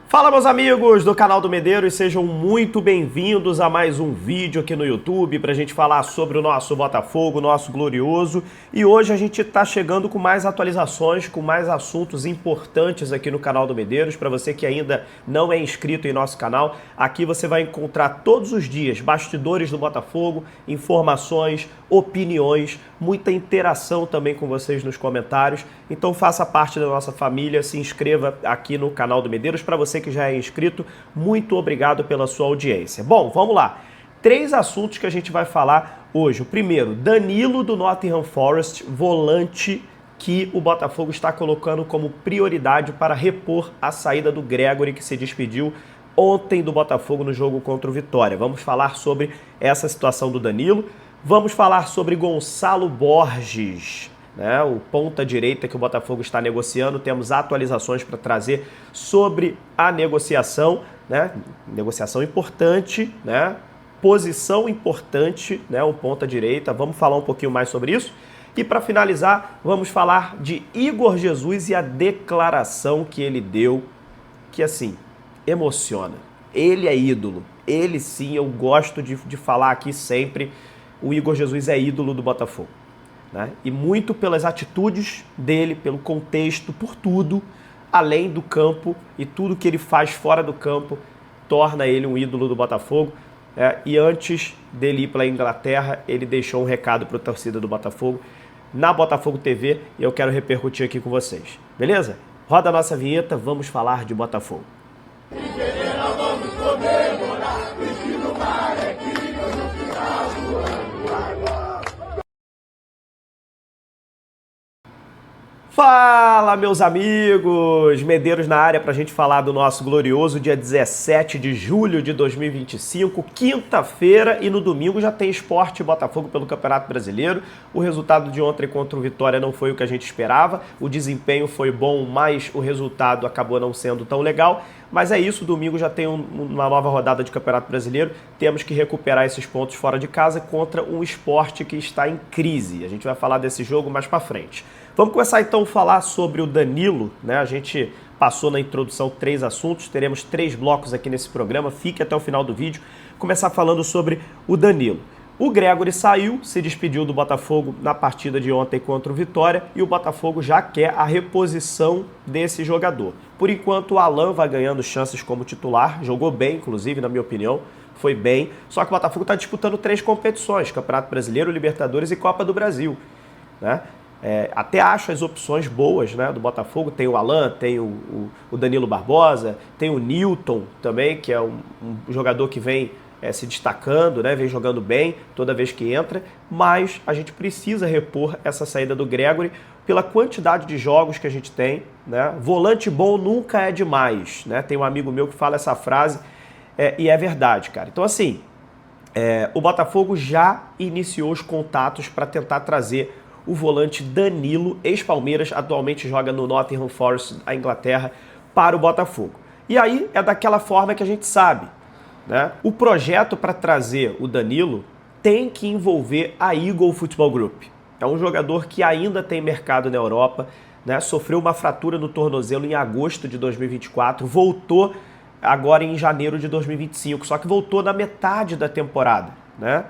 Fala, meus amigos do canal do Medeiros, sejam muito bem-vindos a mais um vídeo aqui no YouTube para a gente falar sobre o nosso Botafogo, nosso glorioso. E hoje a gente está chegando com mais atualizações, com mais assuntos importantes aqui no canal do Medeiros. Para você que ainda não é inscrito em nosso canal, aqui você vai encontrar todos os dias bastidores do Botafogo, informações, opiniões, muita interação também com vocês nos comentários. Então faça parte da nossa família, se inscreva aqui no canal do Medeiros. Para você que já é inscrito, muito obrigado pela sua audiência. Bom, vamos lá. 3 assuntos que a gente vai falar hoje. O primeiro, Danilo do Nottingham Forest, volante que o Botafogo está colocando como prioridade para repor a saída do Gregore, que se despediu ontem do Botafogo no jogo contra o Vitória. Vamos falar sobre essa situação do Danilo. Vamos falar sobre Gonçalo Borges, né, o ponta-direita que o Botafogo está negociando. Temos atualizações para trazer sobre a negociação, né? Negociação importante, né? Posição importante, né? O ponta-direita. Vamos falar um pouquinho mais sobre isso. E para finalizar, vamos falar de Igor Jesus e a declaração que ele deu, que assim, emociona. Ele é ídolo. Ele sim, eu gosto de falar aqui sempre, o Igor Jesus é ídolo do Botafogo. Né? E muito pelas atitudes dele, pelo contexto, por tudo, além do campo e tudo que ele faz fora do campo, torna ele um ídolo do Botafogo. E antes dele ir para a Inglaterra, ele deixou um recado para a torcida do Botafogo na Botafogo TV e eu quero repercutir aqui com vocês. Beleza? Roda a nossa vinheta, vamos falar de Botafogo. Fala, meus amigos! Medeiros na área para a gente falar do nosso glorioso dia 17 de julho de 2025, quinta-feira, e no domingo já tem Sport e Botafogo pelo Campeonato Brasileiro. O resultado de ontem contra o Vitória não foi o que a gente esperava, o desempenho foi bom, mas o resultado acabou não sendo tão legal. Mas é isso, domingo já tem uma nova rodada de Campeonato Brasileiro, temos que recuperar esses pontos fora de casa contra um Sport que está em crise. A gente vai falar desse jogo mais para frente. Vamos começar então a falar sobre o Danilo, né? A gente passou na introdução 3 assuntos, teremos 3 blocos aqui nesse programa, fique até o final do vídeo. Começar falando sobre o Danilo. O Gregore saiu, se despediu do Botafogo na partida de ontem contra o Vitória e o Botafogo já quer a reposição desse jogador. Por enquanto o Alan vai ganhando chances como titular, jogou bem, inclusive, na minha opinião, foi bem. Só que o Botafogo está disputando 3 competições, Campeonato Brasileiro, Libertadores e Copa do Brasil, né? Até acho as opções boas, né, do Botafogo. Tem o Alan, tem o Danilo Barbosa, tem o Newton também, que é um jogador que vem se destacando, né, vem jogando bem toda vez que entra, mas a gente precisa repor essa saída do Gregore pela quantidade de jogos que a gente tem, né? Volante bom nunca é demais, né? Tem um amigo meu que fala essa frase e é verdade, cara. Então assim, o Botafogo já iniciou os contatos para tentar trazer o volante Danilo, ex-Palmeiras, atualmente joga no Nottingham Forest, a Inglaterra, para o Botafogo. E aí é daquela forma que a gente sabe, né? O projeto para trazer o Danilo tem que envolver a Eagle Football Group. É um jogador que ainda tem mercado na Europa, né? Sofreu uma fratura no tornozelo em agosto de 2024, voltou agora em janeiro de 2025, só que voltou na metade da temporada, né?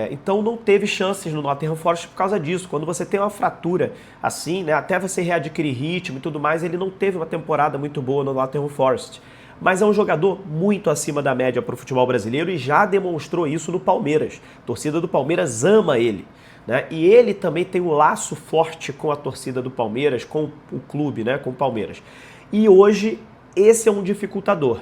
Então não teve chances no Nottingham Forest por causa disso. Quando você tem uma fratura assim, né, até você readquirir ritmo e tudo mais, ele não teve uma temporada muito boa no Nottingham Forest. Mas é um jogador muito acima da média para o futebol brasileiro e já demonstrou isso no Palmeiras. A torcida do Palmeiras ama ele, né? E ele também tem um laço forte com a torcida do Palmeiras, com o clube, né, com o Palmeiras. E hoje esse é um dificultador.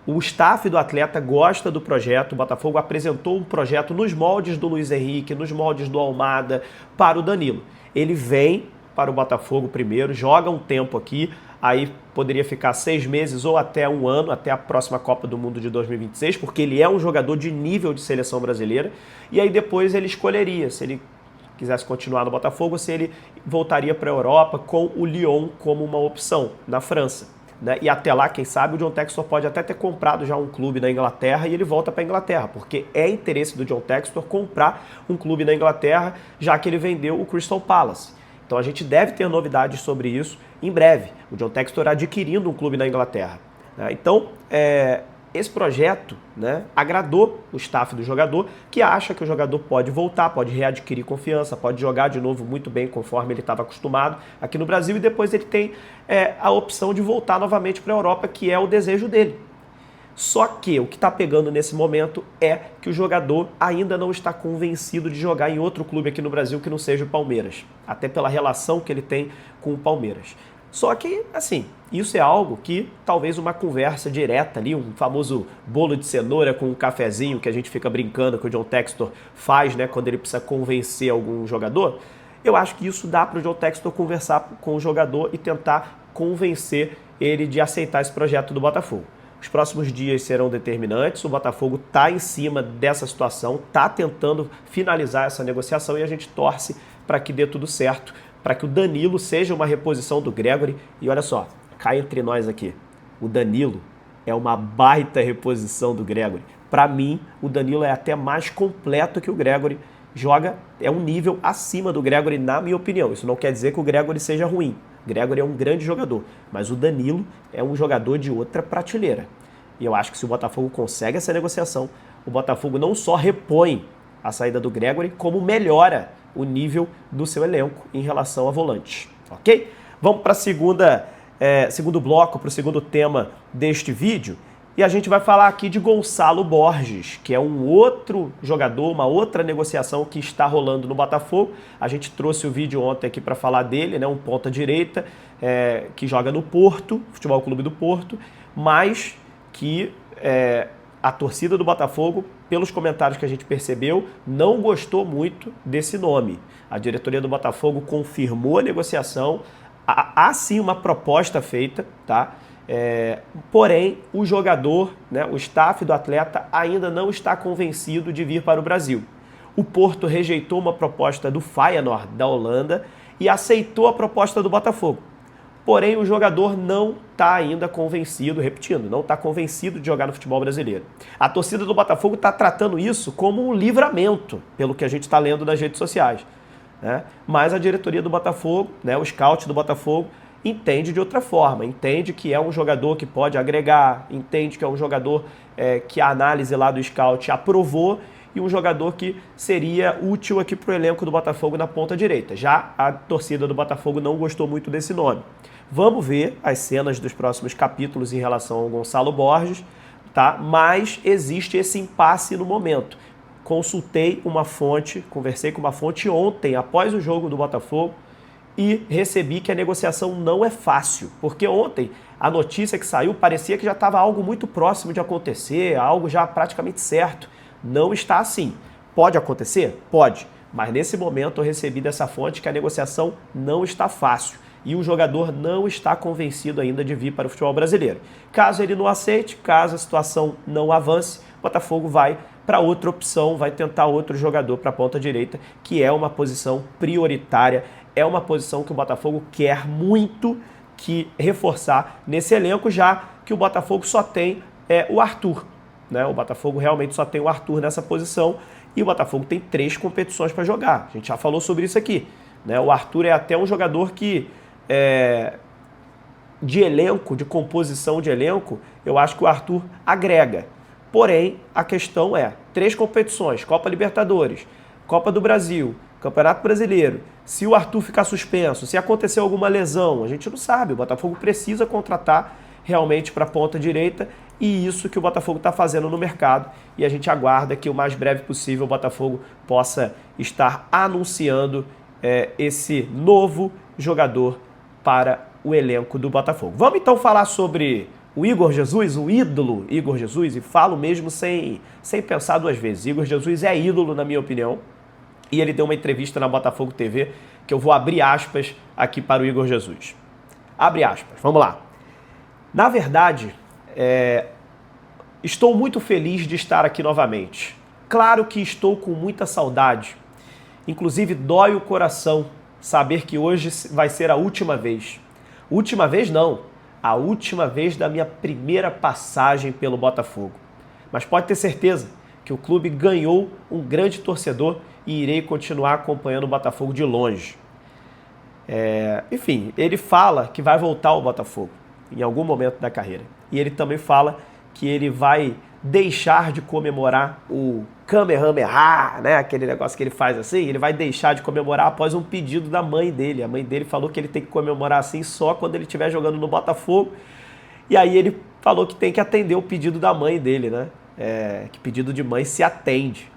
O staff do atleta gosta do projeto, o Botafogo apresentou um projeto nos moldes do Luiz Henrique, nos moldes do Almada, para o Danilo. Ele vem para o Botafogo primeiro, joga um tempo aqui, aí poderia ficar 6 meses ou até 1 ano, até a próxima Copa do Mundo de 2026, porque ele é um jogador de nível de seleção brasileira, e aí depois ele escolheria se ele quisesse continuar no Botafogo, se ele voltaria para a Europa com o Lyon como uma opção, na França. Né? E até lá, quem sabe, o John Textor pode até ter comprado já um clube na Inglaterra e ele volta para a Inglaterra, porque é interesse do John Textor comprar um clube na Inglaterra, já que ele vendeu o Crystal Palace. Então a gente deve ter novidades sobre isso em breve. O John Textor adquirindo um clube na Inglaterra. né? Então, esse projeto, né, agradou o staff do jogador, que acha que o jogador pode voltar, pode readquirir confiança, pode jogar de novo muito bem conforme ele estava acostumado aqui no Brasil, e depois ele tem a opção de voltar novamente para a Europa, que é o desejo dele. Só que o que está pegando nesse momento é que o jogador ainda não está convencido de jogar em outro clube aqui no Brasil que não seja o Palmeiras, até pela relação que ele tem com o Palmeiras. Só que, assim, isso é algo que talvez uma conversa direta ali, um famoso bolo de cenoura com um cafezinho que a gente fica brincando que o John Textor faz, né, quando ele precisa convencer algum jogador, eu acho que isso dá para o John Textor conversar com o jogador e tentar convencer ele de aceitar esse projeto do Botafogo. Os próximos dias serão determinantes, o Botafogo está em cima dessa situação, está tentando finalizar essa negociação e a gente torce para que dê tudo certo, para que o Danilo seja uma reposição do Gregore. E olha só, cá entre nós aqui, o Danilo é uma baita reposição do Gregore. Para mim, o Danilo é até mais completo que o Gregore, é um nível acima do Gregore, na minha opinião. Isso não quer dizer que o Gregore seja ruim. O Gregore é um grande jogador, mas o Danilo é um jogador de outra prateleira. E eu acho que se o Botafogo consegue essa negociação, o Botafogo não só repõe a saída do Gregore, como melhora o nível do seu elenco em relação a volante, ok? Vamos para segundo bloco, para o segundo tema deste vídeo, e a gente vai falar aqui de Gonçalo Borges, que é um outro jogador, uma outra negociação que está rolando no Botafogo. A gente trouxe o vídeo ontem aqui para falar dele, né? Um ponta-direita que joga no Porto, Futebol Clube do Porto, mas que a torcida do Botafogo, pelos comentários que a gente percebeu, não gostou muito desse nome. A diretoria do Botafogo confirmou a negociação, há sim uma proposta feita, tá? Porém, o jogador, né, o staff do atleta ainda não está convencido de vir para o Brasil. O Porto rejeitou uma proposta do Feyenoord da Holanda e aceitou a proposta do Botafogo. Porém, o jogador não está ainda convencido, repetindo, não está convencido de jogar no futebol brasileiro. A torcida do Botafogo está tratando isso como um livramento, pelo que a gente está lendo nas redes sociais, né? Mas a diretoria do Botafogo, né, o scout do Botafogo, entende de outra forma, entende que é um jogador que pode agregar, entende que é um jogador que a análise lá do scout aprovou e um jogador que seria útil aqui para o elenco do Botafogo na ponta direita. Já a torcida do Botafogo não gostou muito desse nome. Vamos ver as cenas dos próximos capítulos em relação ao Gonçalo Borges, tá? Mas existe esse impasse no momento. Consultei uma fonte, conversei com uma fonte ontem, após o jogo do Botafogo, e recebi que a negociação não é fácil, porque ontem a notícia que saiu parecia que já estava algo muito próximo de acontecer, algo já praticamente certo. Não está assim. Pode acontecer? Pode, mas nesse momento eu recebi dessa fonte que a negociação não está fácil e o jogador não está convencido ainda de vir para o futebol brasileiro. Caso ele não aceite, caso a situação não avance, o Botafogo vai para outra opção, vai tentar outro jogador para a ponta direita, que é uma posição prioritária, é uma posição que o Botafogo quer muito que reforçar nesse elenco, já que o Botafogo só tem o Arthur, né? O Botafogo realmente só tem o Arthur nessa posição e o Botafogo tem 3 competições para jogar. A gente já falou sobre isso aqui, né? O Arthur é até um jogador que, de elenco, de composição de elenco, eu acho que o Arthur agrega. Porém, a questão é 3 competições, Copa Libertadores, Copa do Brasil, Campeonato Brasileiro. Se o Arthur ficar suspenso, se acontecer alguma lesão, a gente não sabe. O Botafogo precisa contratar realmente para a ponta direita e isso que o Botafogo está fazendo no mercado. E a gente aguarda que o mais breve possível o Botafogo possa estar anunciando esse novo jogador para o elenco do Botafogo. Vamos então falar sobre o Igor Jesus, o ídolo Igor Jesus, e falo mesmo sem pensar 2 vezes. Igor Jesus é ídolo, na minha opinião. E ele deu uma entrevista na Botafogo TV, que eu vou abrir aspas aqui para o Igor Jesus. Abre aspas, vamos lá. Na verdade, estou muito feliz de estar aqui novamente. Claro que estou com muita saudade. Inclusive, dói o coração saber que hoje vai ser a última vez. Última vez não, a última vez da minha primeira passagem pelo Botafogo. Mas pode ter certeza que o clube ganhou um grande torcedor e irei continuar acompanhando o Botafogo de longe. Enfim, ele fala que vai voltar ao Botafogo. em algum momento da carreira. E ele também fala que ele vai deixar de comemorar o Kamehameha, né? Aquele negócio que ele faz assim, ele vai deixar de comemorar após um pedido da mãe dele. A mãe dele falou que ele tem que comemorar assim só quando ele estiver jogando no Botafogo. E aí ele falou que tem que atender o pedido da mãe dele, né? Que pedido de mãe se atende.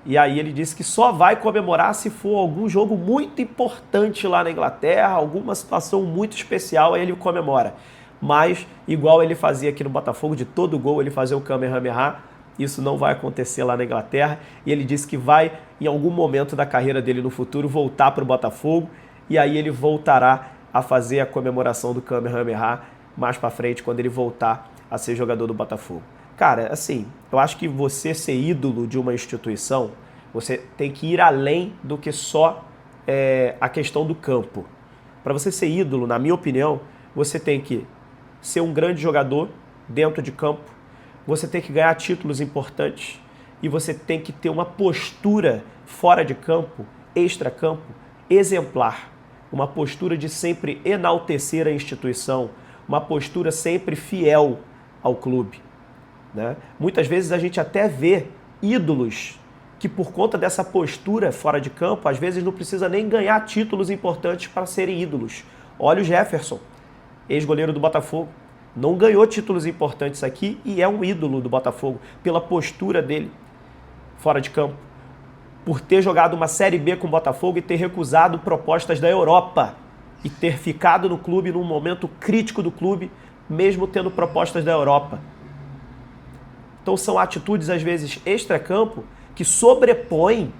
E aí ele disse que só vai comemorar se for algum jogo muito importante lá na Inglaterra, alguma situação muito especial, aí ele comemora. Mas, igual ele fazia aqui no Botafogo, de todo gol ele fazia o Kamehameha, isso não vai acontecer lá na Inglaterra. E ele disse que vai, em algum momento da carreira dele no futuro, voltar para o Botafogo, e aí ele voltará a fazer a comemoração do Kamehameha mais para frente, quando ele voltar a ser jogador do Botafogo. Cara, assim, eu acho que você ser ídolo de uma instituição, você tem que ir além do que só a questão do campo. Para você ser ídolo, na minha opinião, você tem que ser um grande jogador dentro de campo, você tem que ganhar títulos importantes e você tem que ter uma postura fora de campo, extra-campo, exemplar. Uma postura de sempre enaltecer a instituição, uma postura sempre fiel ao clube, né? Muitas vezes a gente até vê ídolos que por conta dessa postura fora de campo, às vezes não precisa nem ganhar títulos importantes para serem ídolos. Olha o Jefferson, ex-goleiro do Botafogo, não ganhou títulos importantes aqui e é um ídolo do Botafogo pela postura dele fora de campo, por ter jogado uma Série B com o Botafogo e ter recusado propostas da Europa e ter ficado no clube num momento crítico do clube, mesmo tendo propostas da Europa. Então são atitudes, às vezes, extra-campo, que sobrepõem,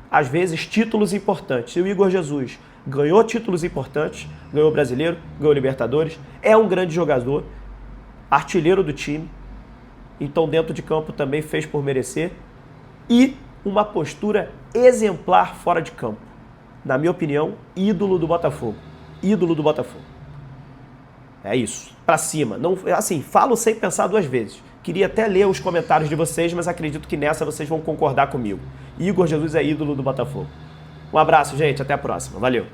às vezes, títulos importantes. E o Igor Jesus ganhou títulos importantes, ganhou o Brasileiro, ganhou o Libertadores, é um grande jogador, artilheiro do time, então dentro de campo também fez por merecer, e uma postura exemplar fora de campo. Na minha opinião, ídolo do Botafogo. Ídolo do Botafogo. É isso. Pra cima. Não, assim, falo sem pensar duas vezes. Queria até ler os comentários de vocês, mas acredito que nessa vocês vão concordar comigo. Igor Jesus é ídolo do Botafogo. Um abraço, gente. Até a próxima. Valeu.